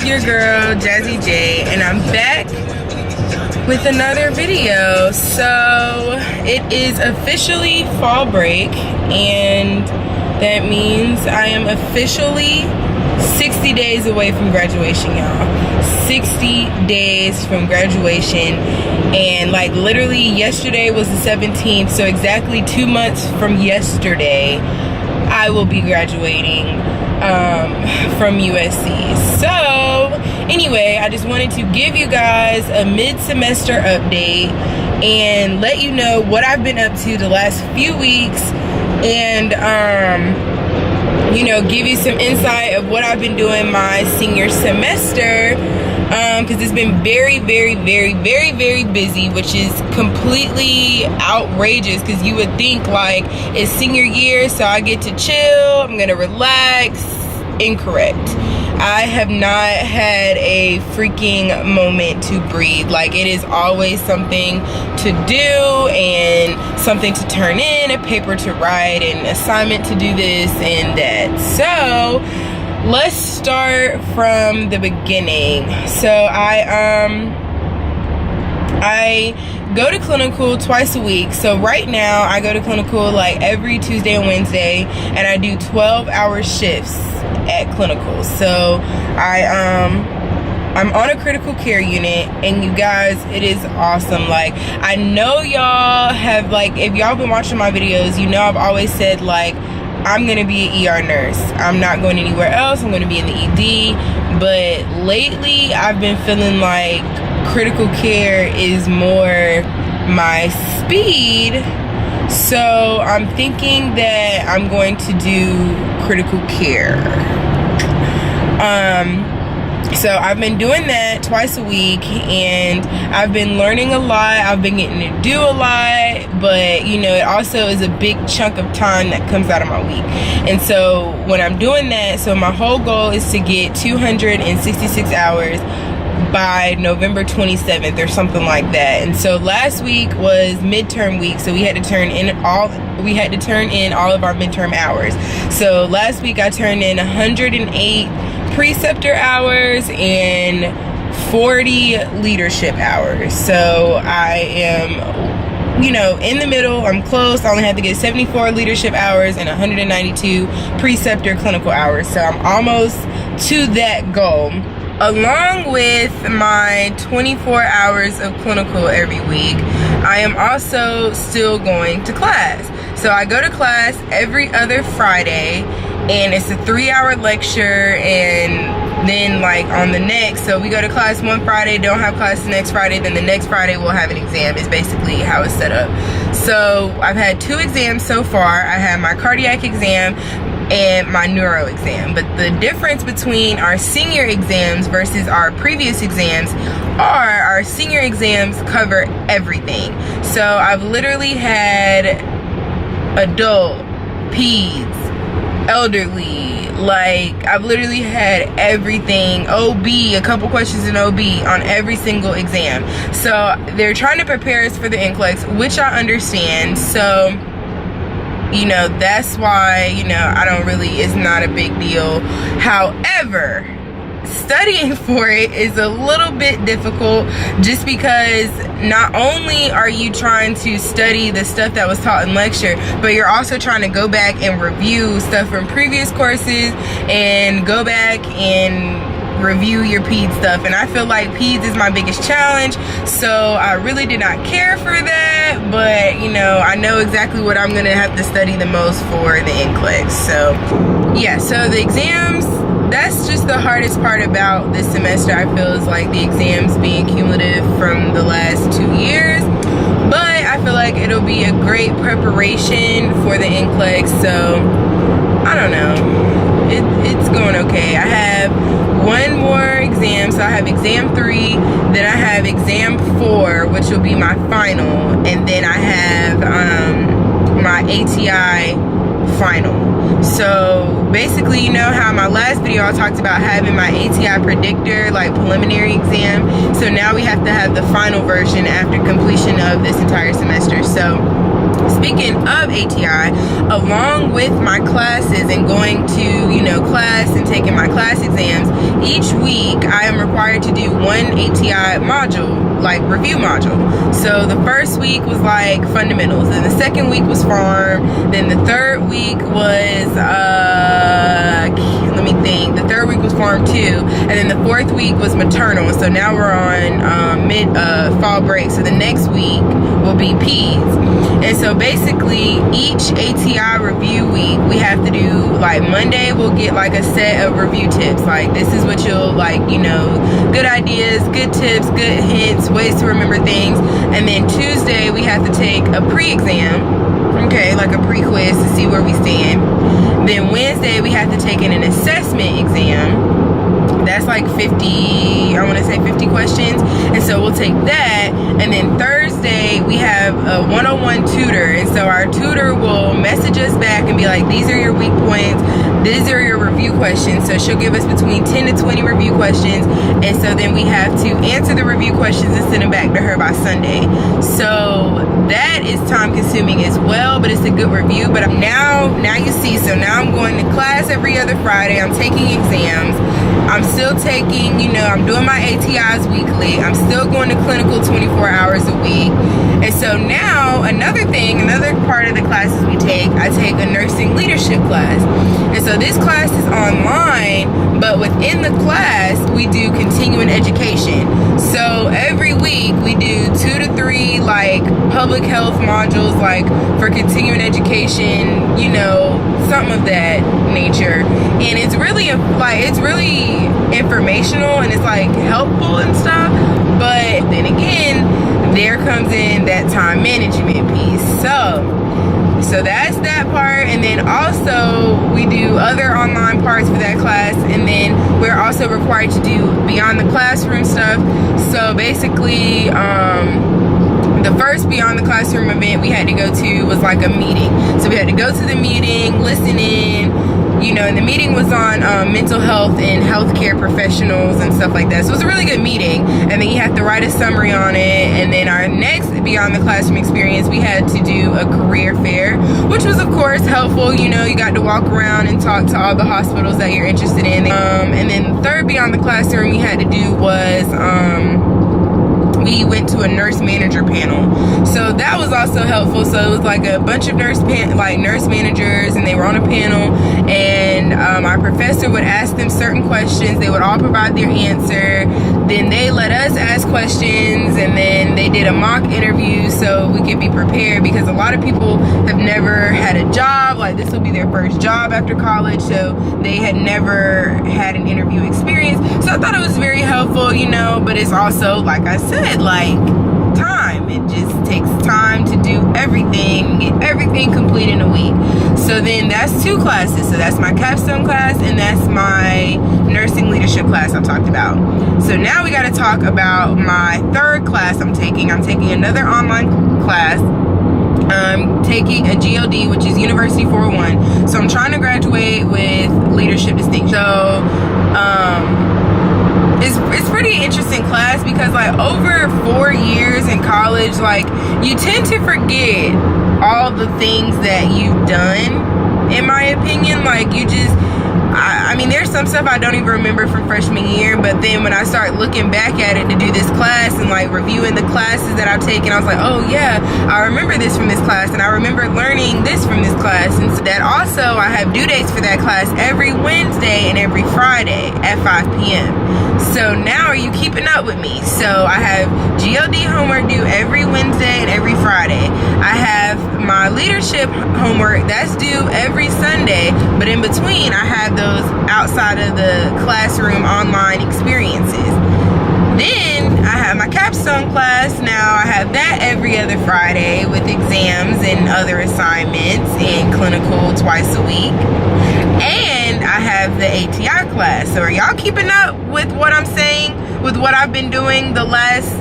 your girl JassyJ, and I'm back with another video. So it is officially fall break, and that means I am officially 60 days away from graduation, y'all. 60 days from graduation, and like literally yesterday was the 17th, so exactly 2 months from yesterday I will be graduating from USC. So anyway, I just wanted to give you guys a mid-semester update and let you know what I've been up to the last few weeks, and you know, give you some insight of what I've been doing my senior semester, because it's been very busy, which is completely outrageous, because you would think like it's senior year so I get to chill, I'm gonna relax. Incorrect. I have not had a freaking moment to breathe. Like, it is always something to do and something to turn in, a paper to write, an assignment to do this and that. So let's start from the beginning. So I go to clinical twice a week. So right now I go to clinical like every Tuesday and Wednesday, and I do 12-hour shifts at clinical. So I'm on a critical care unit, and you guys, it is awesome. Like, I know y'all have, like, if y'all been watching my videos, you know I've always said like I'm gonna be an ER nurse. I'm not going anywhere else. I'm gonna be in the ED. But lately I've been feeling like critical care is more my speed. So I'm thinking that I'm going to do critical care. So I've been doing that twice a week, and I've been learning a lot. I've been getting to do a lot, but you know, it also is a big chunk of time that comes out of my week. And so when I'm doing that, so my whole goal is to get 266 hours by November 27th or something like that. And so last week was midterm week, so we had to turn in all of our midterm hours. So last week I turned in 108 preceptor hours and 40 leadership hours. So I am, you know, in the middle. I'm close. I only have to get 74 leadership hours and 192 preceptor clinical hours. So I'm almost to that goal, along with my 24 hours of clinical every week. I am also still going to class. So I go to class every other Friday, and it's a 3-hour lecture, and then like on the next, so we go to class one Friday, don't have class the next Friday, then the next Friday we'll have an exam, is basically how it's set up. So I've had 2 exams so far. I have my cardiac exam and my neuro exam. But the difference between our senior exams versus our previous exams are our senior exams cover everything. So I've literally had adult, peds, elderly, like I've literally had everything, OB, a couple questions in OB on every single exam. So they're trying to prepare us for the NCLEX, which I understand. So, you know, that's why, you know, it's not a big deal. However, studying for it is a little bit difficult, just because not only are you trying to study the stuff that was taught in lecture, but you're also trying to go back and review stuff from previous courses and go back and review your peds stuff. And I feel like peds is my biggest challenge, so I really did not care for that. But you know, I know exactly what I'm gonna have to study the most for the NCLEX. So yeah, so the exams, that's just the hardest part about this semester. I feel is like the exams being cumulative from the last 2 years, but I feel like it'll be a great preparation for the NCLEX. So I don't know, it's going okay. I have one more exam, so I have exam 3, then I have exam 4, which will be my final, and then I have my ATI final. So basically, you know how in my last video I talked about having my ATI predictor, like preliminary exam. So now we have to have the final version after completion of this entire semester. So speaking of ATI, along with my classes and going to, you know, class and taking my class exams, each week I required to do one ATI module, like review module. So the first week was like fundamentals, and the second week was farm, then the third week was let me think, the third week was farm 2, and then the fourth week was maternal. So now we're on mid fall break, so the next week will be peds. And so basically each ATI review week we have to do, like Monday we'll get like a set of review tips, like this is what you'll like, you know, good ideas, good tips, good hints, ways to remember things. And then Tuesday we have to take a pre-exam, okay, like a pre-quiz to see where we stand. Then Wednesday we have to take an assessment exam. That's like 50, I want to say 50 questions. And so we'll take that. And then Thursday we have a one-on-one tutor. And so our tutor will message us back and be like, these are your weak points, these are your review questions. So she'll give us between 10 to 20 review questions. And so then we have to answer the review questions and send them back to her by Sunday. So that is time consuming as well, but it's a good review. But now you see, so now I'm going to class every other Friday. I'm taking exams. I'm still taking, you know, I'm doing my ATIs weekly. I'm still going to clinical 24 hours a week. And so now another part of the classes we take, I take a nursing leadership class. And so this class is online, but within the class we do continuing education. So every week we do 2 to 3 like public health modules, like for continuing education, you know, something of that nature. And it's really informational and it's like helpful and stuff. But then again, there comes in that time management piece. So that's that part. And then also we do other online parts for that class, and then we're also required to do beyond the classroom stuff. So basically the first beyond the classroom event we had to go to was like a meeting. So we had to go to the meeting, listen in, you know, and the meeting was on mental health and healthcare professionals and stuff like that. So it was a really good meeting. And then you have to write a summary on it. And then our next beyond the classroom experience, we had to do a career fair, which was of course helpful. You know, you got to walk around and talk to all the hospitals that you're interested in. And then the third beyond the classroom we had to do was we went to a nurse manager panel. So that was also helpful. So it was like a bunch of nurse managers, and they were on a panel, and our professor would ask them certain questions. They would all provide their answer. Then they let us ask questions, and then they did a mock interview so we could be prepared, because a lot of people have never had a job. Like this will be their first job after college, so they had never had an interview experience. So I thought it was very helpful, you know, but it's also, like I said, like time. It just takes time to do everything, get everything complete in a week. So then that's 2 classes. So that's my capstone class, and that's my nursing leadership class I talked about. So now we got to talk about my third class I'm taking. I'm taking another online class. I'm taking a GOD, which is University 401. So I'm trying to graduate with leadership distinction. So it's pretty interesting class, because like over 4 years in college, like you tend to forget all the things that you've done, in my opinion. Like you just, I mean, there's some stuff I don't even remember from freshman year, but then when I start looking back at it to do this class and like reviewing the classes that I've taken, I was like, oh yeah, I remember this from this class, and I remember learning this from this class. And so that also, I have due dates for that class every Wednesday and every Friday at 5 p.m. So now are you keeping up with me? So I have GOD homework due every Wednesday and every Friday. I have my leadership homework that's due every Sunday, but in between I have those outside of the classroom online experiences. Then I have my capstone class. Now I have that every other Friday with exams and other assignments and clinical twice a week. And I have the ATI class. So are y'all keeping up with what I'm saying, with what I've been doing the last,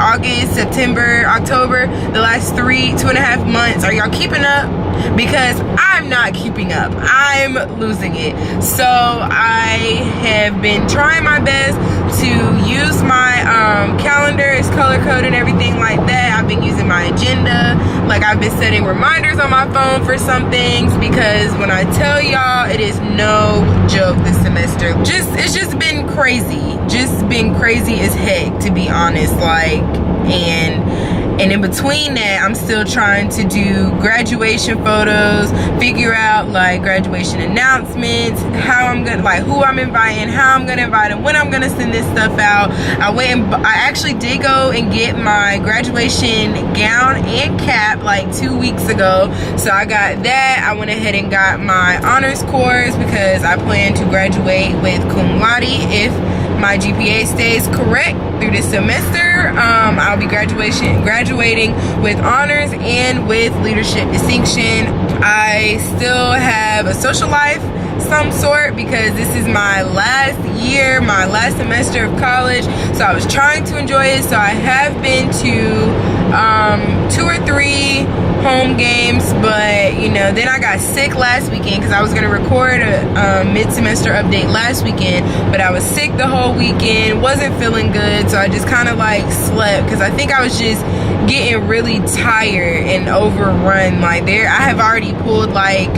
August, September, October, the last 2.5 months? Are y'all keeping up? Because I'm not keeping up. I'm losing it. So I have been trying my best to use my calendar. It's color coded and everything like that. I've been using my agenda. Like, I've been setting reminders on my phone for some things, because when I tell y'all, it is no joke this semester. It's just been crazy. Just been crazy as heck, to be honest. Like, and in between that, I'm still trying to do graduation photos, figure out like graduation announcements, how I'm gonna, like, who I'm inviting, how I'm gonna invite them, when I'm gonna send this stuff out. I actually did go and get my graduation gown and cap like 2 weeks ago. So I got that. I went ahead and got my honors course, because I plan to graduate with cum laude if my GPA stays correct through this semester. I'll be graduating with honors and with leadership distinction. I still have a social life some sort, because this is my last year, my last semester of college, so I was trying to enjoy it. So I have been to 2 or 3 home games, but you know, then I got sick last weekend, because I was gonna record a mid-semester update last weekend, but I was sick the whole weekend, wasn't feeling good, so I just kind of like slept, because I think I was just getting really tired and overrun. Like, I have already pulled like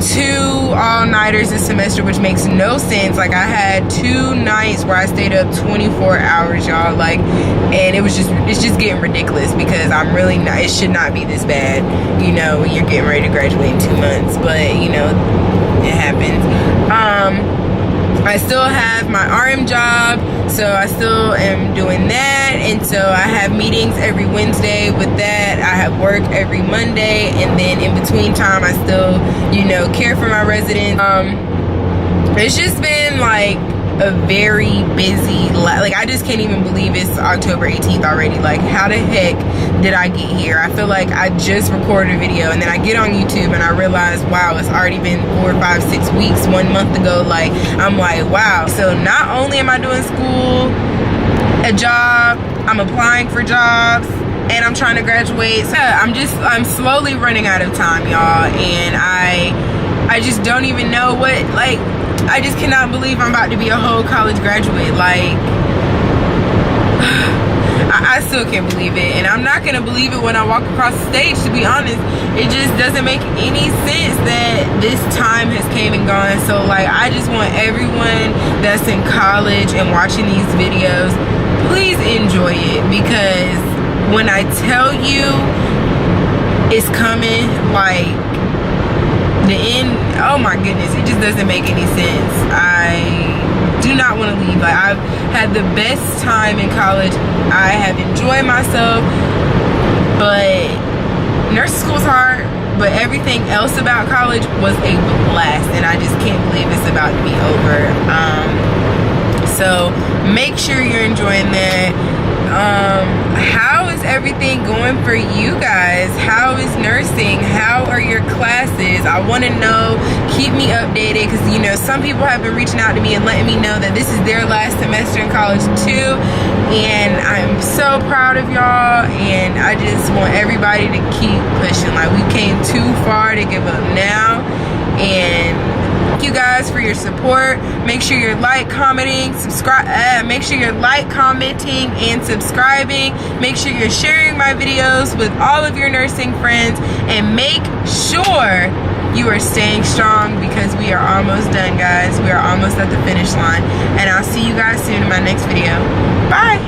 2 all-nighters this semester, which makes no sense. Like, I had 2 nights where I stayed up 24 hours, y'all. Like, and it's just getting ridiculous, because I'm really not, it should not be this bad, you know, when you're getting ready to graduate in 2 months, but you know, it happens. I still have my RM job, so I still am doing that, and so I have meetings every Wednesday with that. I have work every Monday, and then in between time I still, you know, care for my residents. It's just been like a very busy, like, I just can't even believe it's October 18th already. Like, how the heck did I get here? I feel like I just recorded a video, and then I get on YouTube and I realize, wow, it's already been 4, 5, 6 weeks, 1 month ago. Like, I'm like, wow. So not only am I doing school, a job, I'm applying for jobs, and I'm trying to graduate. So I'm slowly running out of time, y'all, and I just don't even know what, like, I just cannot believe I'm about to be a whole college graduate. Like, I still can't believe it, and I'm not gonna believe it when I walk across the stage, to be honest. It just doesn't make any sense that this time has came and gone. So like, I just want everyone that's in college and watching these videos, please enjoy it, because when I tell you it's coming, like, the end, oh my goodness, it just doesn't make any sense. I do not want to leave. Like, I've had the best time in college. I have enjoyed myself, but nursing school is hard, but everything else about college was a blast, and I just can't believe it's about to be over. So make sure you're enjoying that. How is everything going for you guys? How is nursing? How are your classes? I want to know. Keep me updated, because you know, some people have been reaching out to me and letting me know that this is their last semester in college too, and I'm so proud of y'all, and I just want everybody to keep pushing. Like, we came too far to give up now, and thank you guys for your support. Make sure you're commenting, subscribe. Make sure you're commenting, and subscribing. Make sure you're sharing my videos with all of your nursing friends, and make sure you are staying strong, because we are almost done, guys. We are almost at the finish line, and I'll see you guys soon in my next video. Bye.